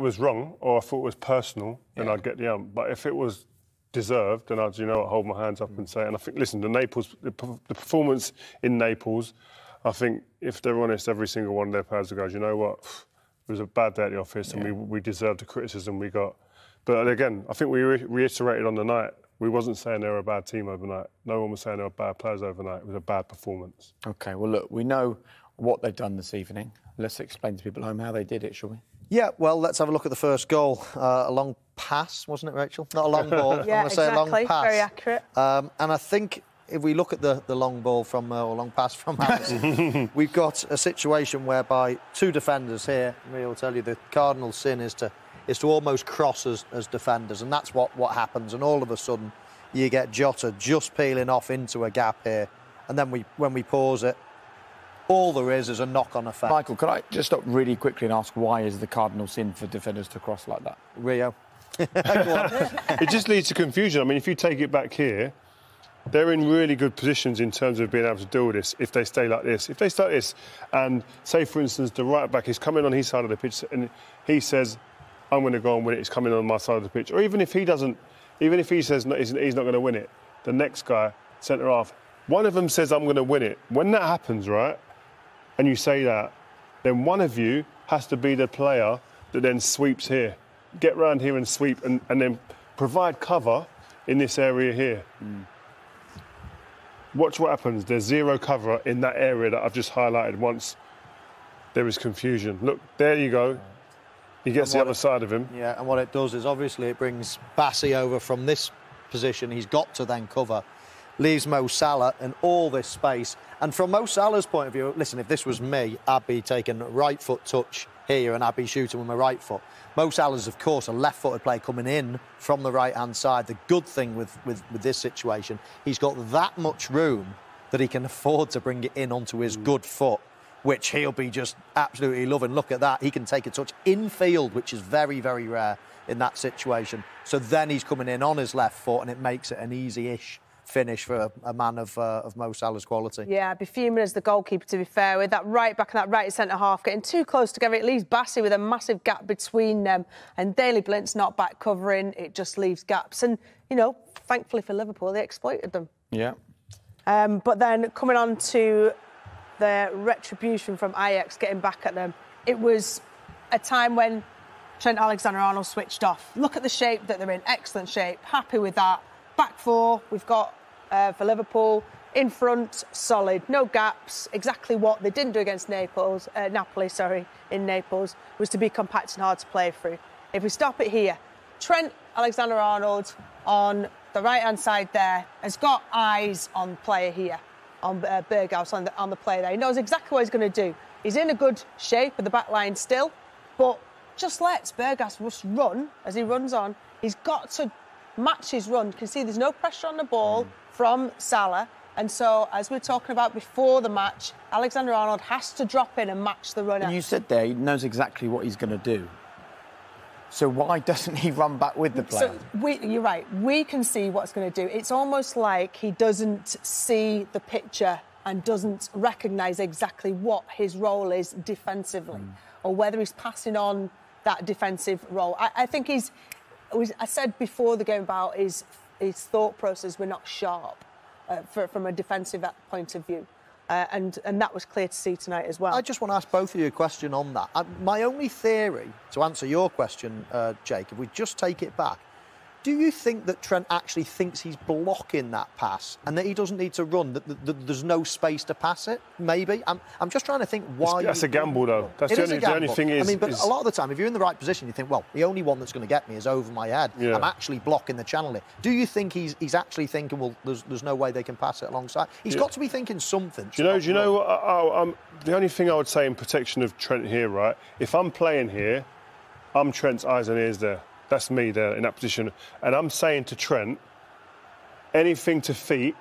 was wrong or I thought it was personal, then I'd get the ump. But if it was deserved, then I'd, hold my hands up and say it. And I think, listen, the performance in Naples, I think if they're honest, every single one of their players will go, you know what, it was a bad day at the office and we deserved the criticism we got. But again, I think we reiterated on the night, we wasn't saying they were a bad team overnight. No one was saying they were bad players overnight. It was a bad performance. OK, well, look, we know what they've done this evening. Let's explain to people at home how they did it, shall we? Yeah, well, let's have a look at the first goal. A long pass, wasn't it, Rachel? Not a long ball. Yeah, exactly. A long pass. Very accurate. And I think if we look at the long ball from, or long pass from Alisson, we've got a situation whereby two defenders here, Rio will tell you the cardinal sin is to almost cross as defenders, and that's what happens. And all of a sudden, you get Jota just peeling off into a gap here, and then when we pause it, all there is a knock-on effect. Michael, could I just stop really quickly and ask why is the cardinal sin for defenders to cross like that? Rio. It just leads to confusion. I mean, if you take it back here, they're in really good positions in terms of being able to deal with this if they stay like this. If they start this and, say, for instance, the right-back is coming on his side of the pitch and he says, I'm going to go and win it, it's coming on my side of the pitch. Or even if he doesn't, even if he says he's not going to win it, the next guy, centre-half, one of them says, I'm going to win it. When that happens, right, and you say that, then one of you has to be the player that then sweeps here. Get round here and sweep and then provide cover in this area here. Watch what happens. There's zero cover in that area that I've just highlighted once there is confusion. Look, there you go. He gets the other side of him. Yeah, and what it does is obviously it brings Bassi over from this position. He's got to then cover. Leaves Mo Salah in all this space. And from Mo Salah's point of view, listen, if this was me, I'd be taking a right foot touch here and I'd be shooting with my right foot. Mo Salah's, of course, a left-footed player coming in from the right-hand side. The good thing with this situation, he's got that much room that he can afford to bring it in onto his good foot, which he'll be just absolutely loving. Look at that. He can take a touch infield, which is very, very rare in that situation. So then he's coming in on his left foot and it makes it an easy-ish finish for a man of Mo Salah's quality. Yeah, I'd be fuming as the goalkeeper, to be fair, with that right back and that right centre-half getting too close together. It leaves Bassi with a massive gap between them, and Daley Blint's not back covering. It just leaves gaps. And, thankfully for Liverpool, they exploited them. Yeah. But then coming on to the retribution from Ajax getting back at them, it was a time when Trent Alexander-Arnold switched off. Look at the shape that they're in. Excellent shape. Happy with that. Back four, we've got for Liverpool. In front, solid. No gaps. Exactly what they didn't do against Napoli, in Naples, was to be compact and hard to play through. If we stop it here, Trent Alexander-Arnold on the right-hand side there has got eyes on player here, on Berghaus, on the player there. He knows exactly what he's going to do. He's in a good shape with the back line still, but just lets Berghaus just run as he runs on. He's got to match his run. You can see there's no pressure on the ball from Salah. And so, as we were talking about before the match, Alexander-Arnold has to drop in and match the runner. And you said there he knows exactly what he's going to do. So why doesn't he run back with the player? So you're right. We can see what's going to do. It's almost like he doesn't see the picture and doesn't recognise exactly what his role is defensively, or whether he's passing on that defensive role. I think I said before the game about his thought process were not sharp from a defensive point of view. And that was clear to see tonight as well. I just want to ask both of you a question on that. My only theory, to answer your question, Jake, if we just take it back, do you think that Trent actually thinks he's blocking that pass and that he doesn't need to run, that there's no space to pass it? Maybe. I'm just trying to think why... That's a gamble, though. That's the only thing is... I mean, but a lot of the time, if you're in the right position, you think, well, the only one that's going to get me is over my head. Yeah. I'm actually blocking the channel here. Do you think he's actually thinking, well, there's no way they can pass it alongside? He's got to be thinking something. Do you know what? The only thing I would say in protection of Trent here, right, if I'm playing here, I'm Trent's eyes and ears there. That's me there in that position. And I'm saying to Trent, anything to feet,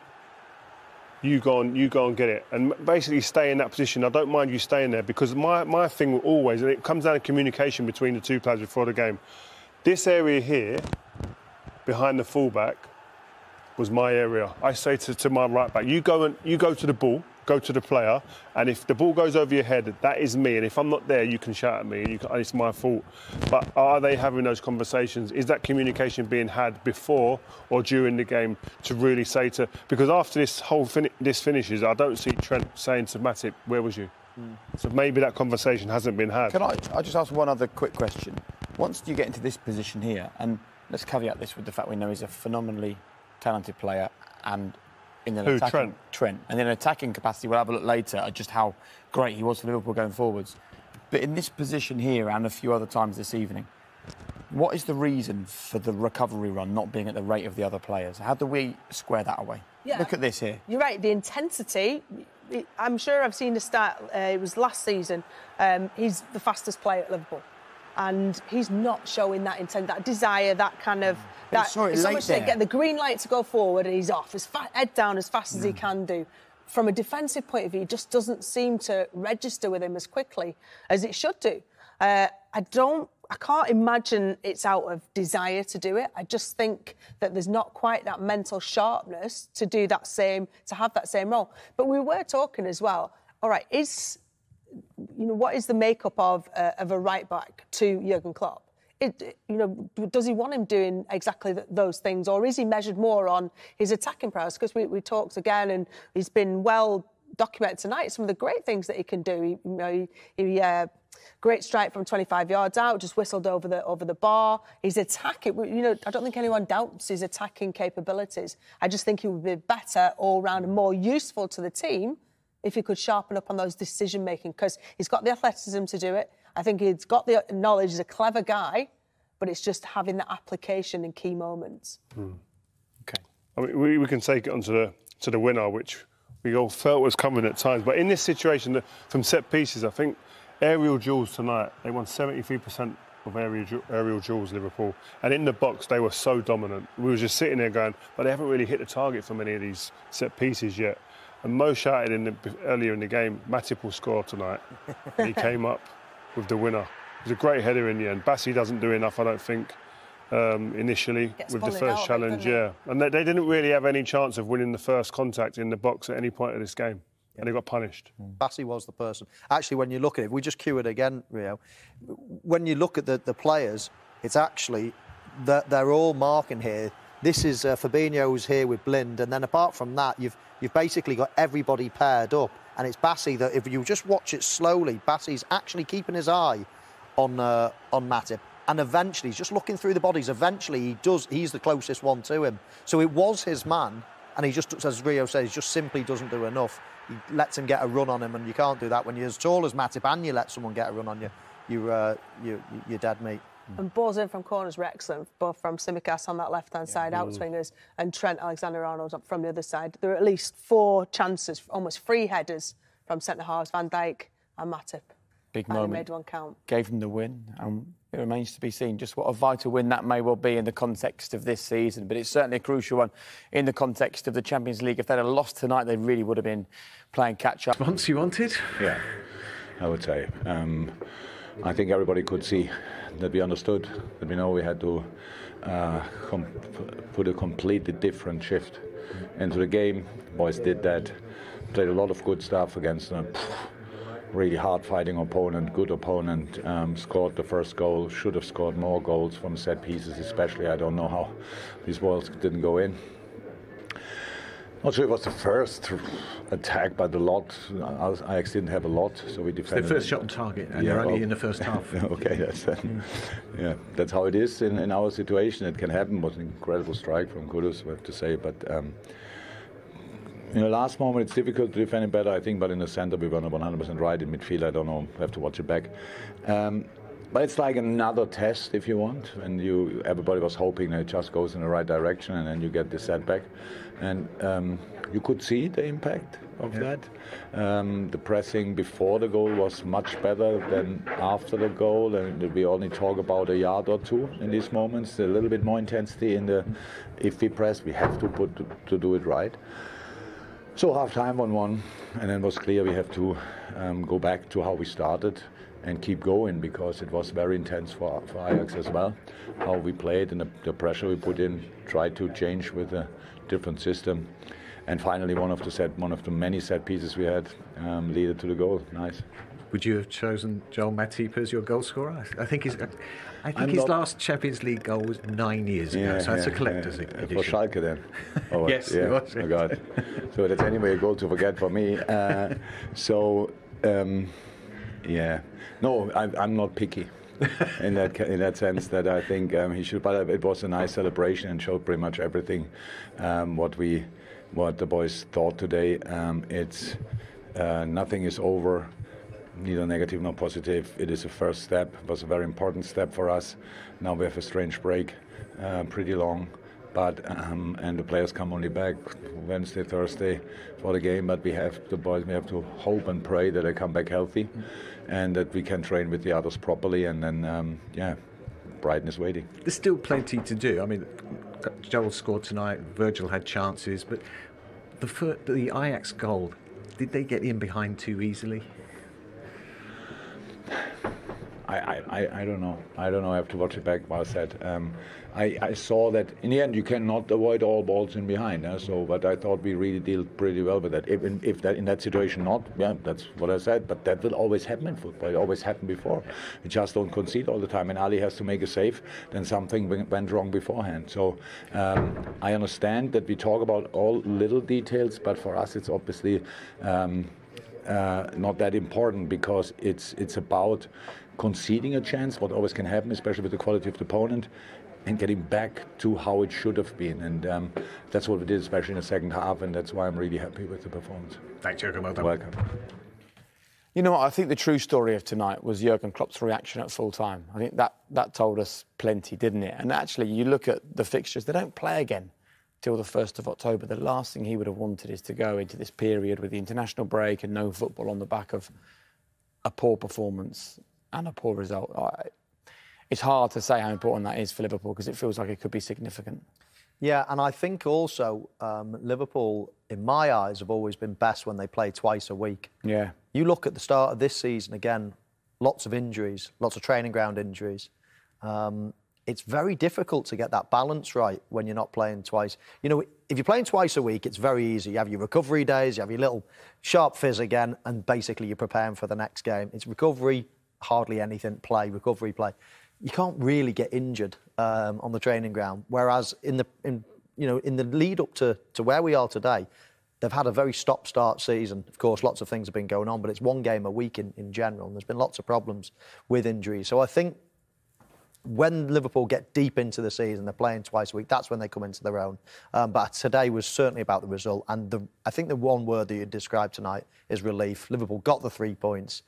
you go and get it. And basically stay in that position. I don't mind you staying there because my thing will always, and it comes down to communication between the two players before the game. This area here, behind the fullback, was my area. I say to my right back, you go to the ball, go to the player, and if the ball goes over your head, that is me. And if I'm not there, you can shout at me, and it's my fault. But are they having those conversations? Is that communication being had before or during the game to really say to? Because after this whole this finishes, I don't see Trent saying to Matip, "Where was you?" So maybe that conversation hasn't been had. Can I just ask one other quick question? Once you get into this position here, and let's caveat this with the fact we know he's a phenomenally talented player, and in an attacking Trent, and in an attacking capacity, we'll have a look later at just how great he was for Liverpool going forwards. But in this position here, and a few other times this evening, what is the reason for the recovery run not being at the rate of the other players? How do we square that away? Yeah, look at this here. You're right. The intensity. I'm sure I've seen the start. It was last season. He's the fastest player at Liverpool, and he's not showing that intent, that desire, that kind of. It's almost like get the green light to go forward, and he's off, head down as fast as he can do. From a defensive point of view, it just doesn't seem to register with him as quickly as it should do. I can't imagine it's out of desire to do it. I just think that there's not quite that mental sharpness to do that same, to have that same role. But we were talking as well. All right, what is the makeup of a right back to Jurgen Klopp? Does he want him doing exactly those things, or is he measured more on his attacking prowess? Because we talked again, and he's been well documented tonight. Some of the great things that he can do. He great strike from 25 yards out, just whistled over the bar. He's attacking. I don't think anyone doubts his attacking capabilities. I just think he would be better all round and more useful to the team if he could sharpen up on those decision making, because he's got the athleticism to do it. I think he's got the knowledge. He's a clever guy, but it's just having the application in key moments. Okay. I mean, we can take it on to the winner, which we all felt was coming at times. But in this situation, from set pieces, I think aerial duels tonight, they won 73% of aerial duels, Liverpool. And in the box, they were so dominant. We were just sitting there going, but they haven't really hit the target from any of these set pieces yet. And Mo shouted earlier in the game, Matip will score tonight. And he came up with the winner. It was a great header in the end. Bassi doesn't do enough, I don't think, initially with the first challenge. And they didn't really have any chance of winning the first contact in the box at any point of this game. And they got punished. Bassi was the person. Actually, when you look at it, we just cue it again, Rio. When you look at the players, it's actually they're all marking here. This is Fabinho's here with Blind, and then apart from that, you've basically got everybody paired up. And it's Bassi that, if you just watch it slowly, Bassi's actually keeping his eye on Matip. And eventually, he's just looking through the bodies. Eventually, he's the closest one to him. So it was his man, and he just, as Rio says, just simply doesn't do enough. He lets him get a run on him, and you can't do that when you're as tall as Matip and you let someone get a run on you. You're dead meat. And balls in from corners were excellent, both from Tsimikas on that left-hand side, outswingers, and Trent Alexander-Arnold from the other side. There were at least 4 chances, almost 3 headers from centre-halves, Van Dijk and Matip. Big and moment. Made one count. Gave them the win, and it remains to be seen just what a vital win that may well be in the context of this season. But it's certainly a crucial one in the context of the Champions League. If they'd have lost tonight, they really would have been playing catch-up. Response you wanted? Yeah, I would say. I think everybody could see that we understood, that we know we had to put a completely different shift into the game. The boys did that, played a lot of good stuff against a really hard-fighting opponent, good opponent, scored the first goal, should have scored more goals from set pieces especially. I don't know how these balls didn't go in. Not sure it was the first attack, but a lot. Ajax didn't have a lot, so we defended. It's the first shot on target, and you're only in the first half. Okay, that's how it is in our situation. It can happen. It was an incredible strike from Kudus, we have to say. But in the last moment, it's difficult to defend it better, I think. But in the centre, we were not 100% right. In midfield, I don't know. We have to watch it back. But it's like another test, if you want, and everybody was hoping that it just goes in the right direction, and then you get the setback. And you could see the impact of that. The pressing before the goal was much better than after the goal, and we only talk about a yard or two in these moments. A little bit more intensity in the. If we press, we have to do it right. So half time 1-1, and then it was clear we have to go back to how we started and keep going, because it was very intense for Ajax as well, how we played and the pressure we put in, tried to change with a different system. And finally, one of the many set pieces we had leaded to the goal. Nice. Would you have chosen Joel Matip as your goal scorer? I think his last Champions League goal was 9 years ago, so that's a collector's edition. For Schalke then? Oh, yes, yeah. it was. Oh, God. So that's anyway a goal to forget for me. Yeah. No, I'm not picky. in that sense, that I think he should. But it was a nice celebration and showed pretty much everything what the boys thought today. It's nothing is over, neither negative nor positive. It is a first step. It was a very important step for us. Now we have a strange break, pretty long. But and the players come only back Wednesday, Thursday for the game. But we have to hope and pray that they come back healthy, and that we can train with the others properly. And then, Brighton is waiting. There's still plenty to do. I mean, Joel scored tonight. Virgil had chances, but the Ajax goal, did they get in behind too easily? I don't know. I have to watch it back. Well said. I saw that in the end you cannot avoid all balls in behind. But I thought we really dealt pretty well with that. If that in that situation not, that's what I said. But that will always happen in football. It always happened before. We just don't concede all the time. And Ali has to make a save. Then something went wrong beforehand. So I understand that we talk about all little details, but for us it's obviously not that important, because it's about conceding a chance, what always can happen, especially with the quality of the opponent, and getting back to how it should have been. And that's what we did, especially in the second half, and that's why I'm really happy with the performance. Thanks, Jürgen. Well done. Welcome. You know what? I think the true story of tonight was Jürgen Klopp's reaction at full time. I think that told us plenty, didn't it? And actually, you look at the fixtures, they don't play again till the 1st of October. The last thing he would have wanted is to go into this period with the international break and no football on the back of a poor performance and a poor result. It's hard to say how important that is for Liverpool, because it feels like it could be significant. Yeah, and I think also Liverpool, in my eyes, have always been best when they play twice a week. Yeah. You look at the start of this season, again, lots of injuries, lots of training ground injuries. It's very difficult to get that balance right when you're not playing twice. You know, if you're playing twice a week, it's very easy. You have your recovery days, you have your little sharp fizz again, and basically you're preparing for the next game. It's recovery, hardly anything, play, recovery, play. You can't really get injured on the training ground. Whereas in the lead up to where we are today, they've had a very stop-start season. Of course, lots of things have been going on, but it's one game a week in general, and there's been lots of problems with injuries. So I think when Liverpool get deep into the season, they're playing twice a week, that's when they come into their own. But today was certainly about the result. And I think the one word that you described tonight is relief. Liverpool got the 3 points,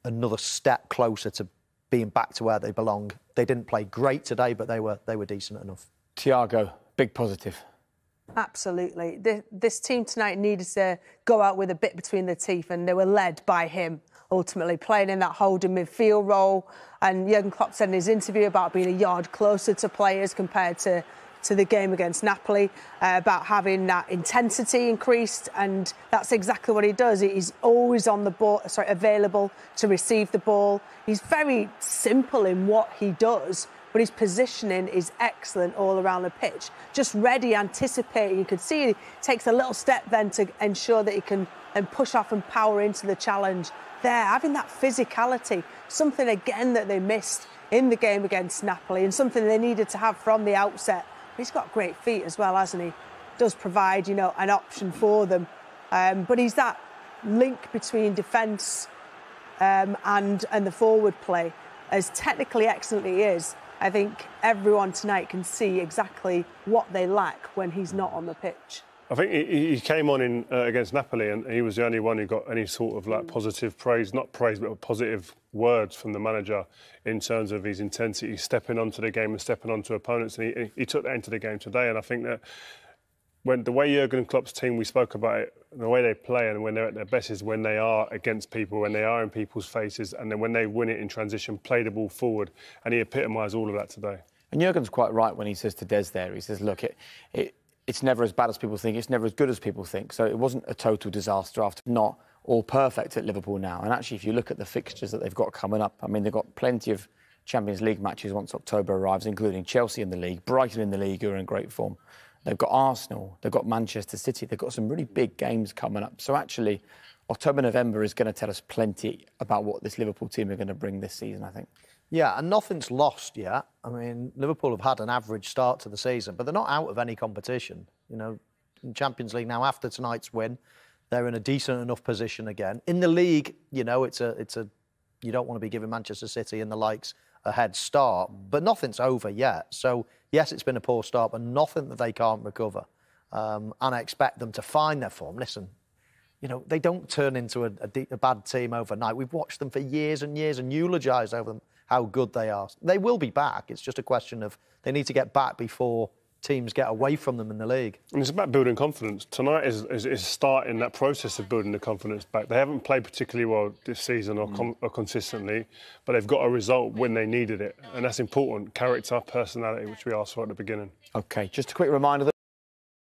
another step closer to being back to where they belong. They didn't play great today, but they were decent enough. Thiago, big positive. Absolutely. This team tonight needed to go out with a bit between their teeth, and they were led by him, ultimately, playing in that holding midfield role. And Jürgen Klopp said in his interview about being a yard closer to players compared to the game against Napoli, about having that intensity increased, and that's exactly what he does. He's always on the ball, available to receive the ball. He's very simple in what he does, but his positioning is excellent all around the pitch. Just ready, anticipating. You could see he takes a little step then to ensure that he can push off and power into the challenge there. Having that physicality, something again that they missed in the game against Napoli, and something they needed to have from the outset. He's got great feet as well, hasn't he? Does provide, an option for them. But he's that link between defence and the forward play. As technically excellent he is, I think everyone tonight can see exactly what they lack when he's not on the pitch. I think he came on against Napoli, and he was the only one who got any sort of positive praise, not praise, but positive words from the manager in terms of his intensity, stepping onto the game and stepping onto opponents. And he took that into the game today. And I think that when the way Jürgen Klopp's team, we spoke about it, the way they play and when they're at their best is when they are against people, when they are in people's faces, and then when they win it in transition, play the ball forward. And he epitomised all of that today. And Jürgen's quite right when he says to Des there, he says, look, it's never as bad as people think. It's never as good as people think. So it wasn't a total disaster after not all perfect at Liverpool now. And actually, if you look at the fixtures that they've got coming up, I mean, they've got plenty of Champions League matches once October arrives, including Chelsea in the league, Brighton in the league, who are in great form, they've got Arsenal, they've got Manchester City, they've got some really big games coming up. So actually, October, November is going to tell us plenty about what this Liverpool team are going to bring this season, I think. Yeah, and nothing's lost yet. I mean, Liverpool have had an average start to the season, but they're not out of any competition. You know, in Champions League now, after tonight's win, they're in a decent enough position again. In the league, you know, it's a you don't want to be giving Manchester City and the likes a head start, but nothing's over yet. So, yes, it's been a poor start, but nothing that they can't recover. And I expect them to find their form. Listen, you know, they don't turn into a bad team overnight. We've watched them for years and years and eulogised over them, how good they are. They will be back. It's just a question of they need to get back before teams get away from them in the league. And it's about building confidence. Tonight is starting that process of building the confidence back. They haven't played particularly well this season or consistently, but they've got a result when they needed it. And that's important. Character, personality, which we asked for at the beginning. OK, just a quick reminder that